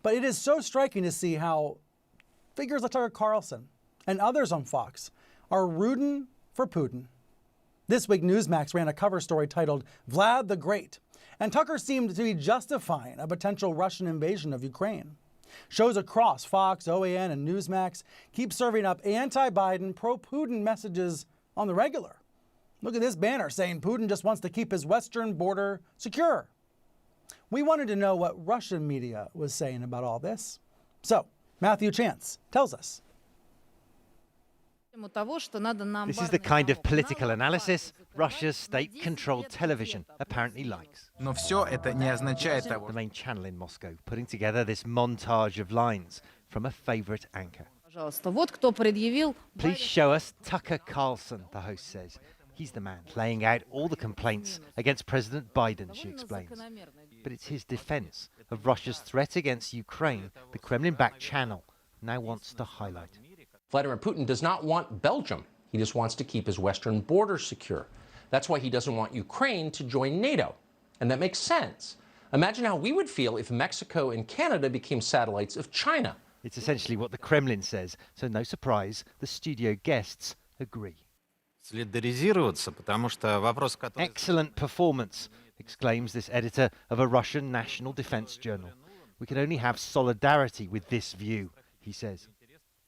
But it is so striking to see how figures like Tucker Carlson and others on Fox are rooting for Putin. This week, Newsmax ran a cover story titled Vlad the Great, and Tucker seemed to be justifying a potential Russian invasion of Ukraine. Shows across Fox, OAN, and Newsmax keep serving up anti-Biden, pro-Putin messages on the regular. Look at this banner saying Putin just wants to keep his western border secure. We wanted to know what Russian media was saying about all this. So, Matthew Chance tells us. This is the kind of political analysis Russia's state-controlled television apparently likes. The main channel in Moscow putting together this montage of lines from a favorite anchor. Please show us Tucker Carlson, the host says. He's the man laying out all the complaints against President Biden, she explains. But it's his defense of Russia's threat against Ukraine the Kremlin-backed channel now wants to highlight. Vladimir Putin does not want Belgium. He just wants to keep his western border secure. That's why he doesn't want Ukraine to join NATO. And that makes sense. Imagine how we would feel if Mexico and Canada became satellites of China. It's essentially what the Kremlin says, so no surprise, the studio guests agree. Excellent performance, exclaims this editor of a Russian national defense journal. We can only have solidarity with this view, he says.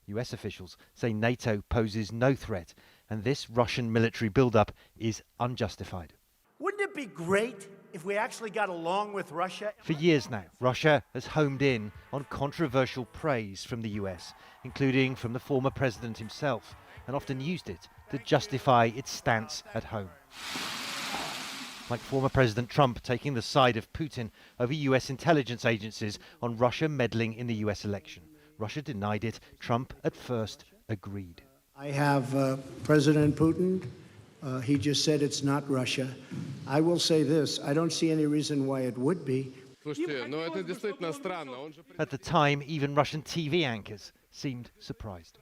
US officials say NATO poses no threat, and this Russian military buildup is unjustified. Wouldn't it be great if we actually got along with Russia? For years now, Russia has homed in on controversial praise from the US, including from the former president himself, and often used it to justify its stance at home. Like former President Trump taking the side of Putin over US intelligence agencies on Russia meddling in the US election. Russia denied it. Trump at first agreed. I have President Putin. He just said it's not Russia. I will say this. I don't see any reason why it would be. At the time, even Russian TV anchors seemed surprised.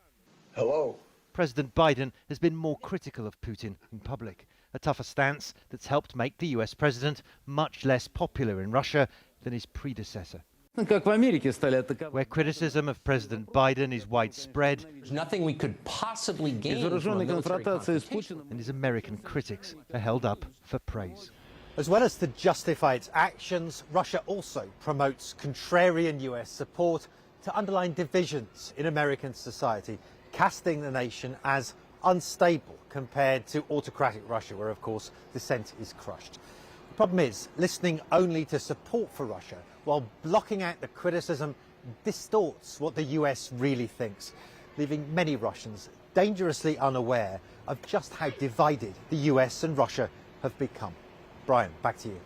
Hello. President Biden has been more critical of Putin in public, a tougher stance that's helped make the US president much less popular in Russia than his predecessor. Where criticism of President Biden is widespread, There's nothing we could possibly gain from a military confrontation. and his American critics are held up for praise. As well as to justify its actions, Russia also promotes contrarian US support to underline divisions in American society, casting the nation as unstable compared to autocratic Russia, where, of course, dissent is crushed. The problem is, listening only to support for Russia while blocking out the criticism distorts what the US really thinks, leaving many Russians dangerously unaware of just how divided the US and Russia have become. Brian, back to you.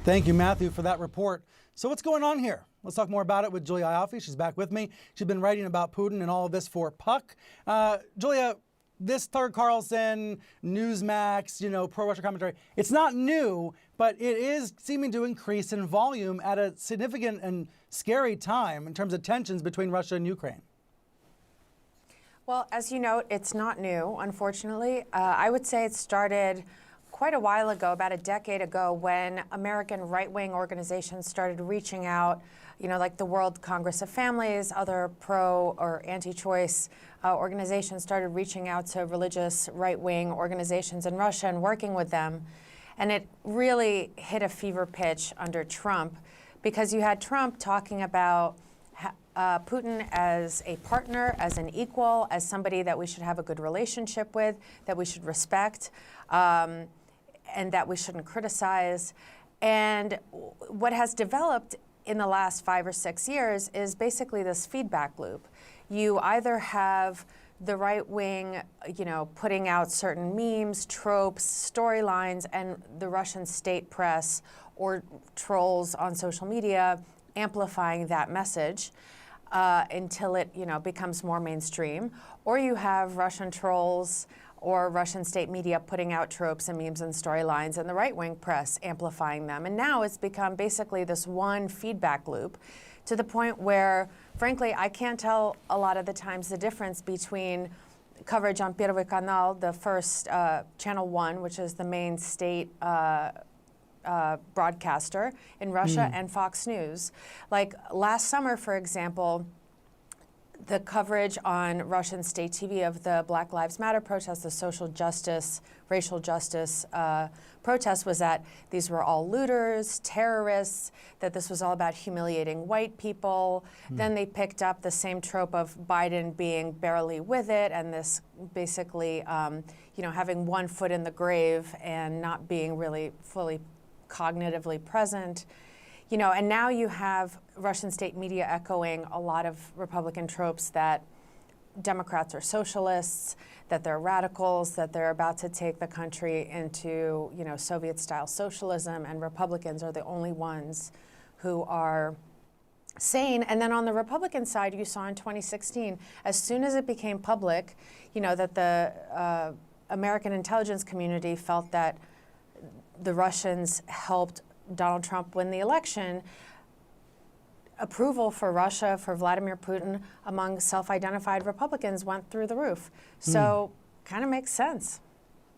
Thank you, Matthew, for that report. So what's going on here? Let's talk more about it with Julia Ioffe. She's back with me. She's been writing about Putin and all of this for Puck. Julia, this Tucker Carlson, Newsmax, pro-Russia commentary, it's not new, but it is seeming to increase in volume at a significant and scary time in terms of tensions between Russia and Ukraine. Well, as you note, it's not new, unfortunately. I would say it started quite a while ago, about a decade ago, when American right-wing organizations started reaching out, like the World Congress of Families, other pro or anti-choice organizations started reaching out to religious right-wing organizations in Russia and working with them. And it really hit a fever pitch under Trump, because you had Trump talking about Putin as a partner, as an equal, as somebody that we should have a good relationship with, that we should respect, and that we shouldn't criticize. And what has developed in the last 5 or 6 years is basically this feedback loop. You either have the right wing, putting out certain memes, tropes, storylines, and the Russian state press or trolls on social media amplifying that message until it, becomes more mainstream. Or you have Russian trolls or Russian state media putting out tropes and memes and storylines, and the right-wing press amplifying them. And now it's become basically this one feedback loop, to the point where, frankly, I can't tell a lot of the times the difference between coverage on Первый канал, the first Channel 1, which is the main state broadcaster in Russia and Fox News. Like last summer, for example, the coverage on Russian state TV of the Black Lives Matter protests, the social justice, racial justice protests, was that these were all looters, terrorists, that this was all about humiliating white people. Then they picked up the same trope of Biden being barely with it, and this basically, having one foot in the grave and not being really fully cognitively present. And now you have Russian state media echoing a lot of Republican tropes that Democrats are socialists, that they're radicals, that they're about to take the country into, Soviet-style socialism, and Republicans are the only ones who are sane. And then on the Republican side, you saw in 2016, as soon as it became public, that the American intelligence community felt that the Russians helped Donald Trump win the election, approval for Russia, for Vladimir Putin, among self-identified Republicans went through the roof. So kind of makes sense.